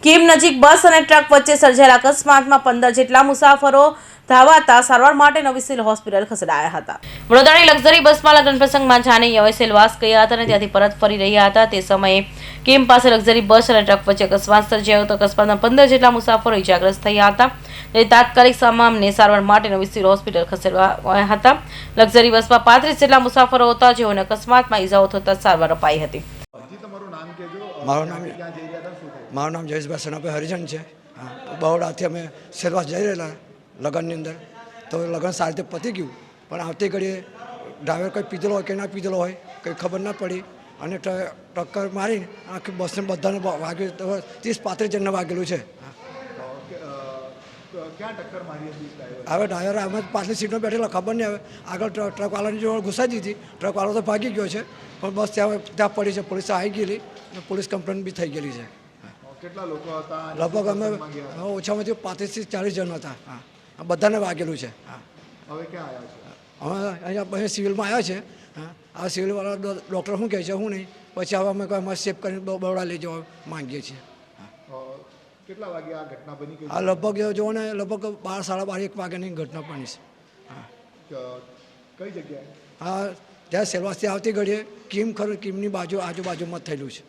કીમ નજીક બસ અને ટ્રક વચ્ચે સર્જાયેલા અકસ્માતમાં 15 જેટલા મુસાફરો ધાવાતા સારવાર માટે નવી સિવિલ હોસ્પિટલ ખસેડાયા હતા। વડોદરાની લક્ઝરી બસમાં લગ્ન પ્રસંગમાં જાને યવે સેલવાસ ગયા હતા અને ત્યાંથી પરત ફરી રહ્યા હતા। તે સમયે કીમ પાસે લક્ઝરી બસ અને ટ્રક વચ્ચે અકસ્માત સર્જાયો હતો। અકસ્માતમાં 15 જેટલા મુસાફરો ઇજાગ્રસ્ત થયા હતા। તે તાત્કાલિક તમામને સારવાર માટે નવી સિવિલ હોસ્પિટલ ખસેડવાયા હતા। લક્ઝરી બસમાં 35 જેટલા મુસાફરો હતા જેઓને અકસ્માતમાં ઇજાઓ થતા સારવાર અપાઈ હતી। મારું નામ જયેશભાઈ સનાભાઈ હરિજન છે। બરોડાથી અમે સેલવાસ જઈ રહેલા લગ્નની અંદર, તો લગ્ન સારી રીતે પતી ગયું, પણ આવતી ઘડીએ ડ્રાઈવર કંઈ પીધેલો હોય કે ના પીધેલો હોય કંઈ ખબર ના પડી અને ટક્કર મારીને આખી બસને બધાને વાગ્યું, 30-35 જણને વાગેલું છે। હવે ડ્રાઈવર અમે પાછલી સીટમાં બેઠેલા, ખબર નહીં હવે આગળ ટ્રકવાળાની જોડે ઘુસાઈ દીધી, ટ્રકવાળો તો ભાગી ગયો છે, પણ બસ ત્યાં પડી છે। પોલીસ આવી ગયેલી અને પોલીસ કમ્પ્લેન બી થઈ ગયેલી છે। કેટલા લોકો હતા? લગભગ અમે ઓછામાંથી 35 થી 40 જણ હતા। હા, બધાને વાગેલું છે। હવે ક્યાં આવ્યા છો? હવે અહીંયા સિવિલમાં આવ્યા છે। આ સિવિલવાળા ડૉક્ટર શું કહે છે શું નહીં, પછી હવે અમે અમારે સેફ કરીને બરોડા લઈ જવા માંગીએ છીએ। કેટલા વાગે આ ઘટના બની? આ લગભગ જુઓ ને લગભગ 12, 12:30, 1 વાગ્યાની ઘટના બની છે। કઈ જગ્યાએ? હા, ત્યાં સેલવાસથી આવતી ઘડીએ કીમ ખરું, કીમની આજુબાજુમાં થયેલું છે।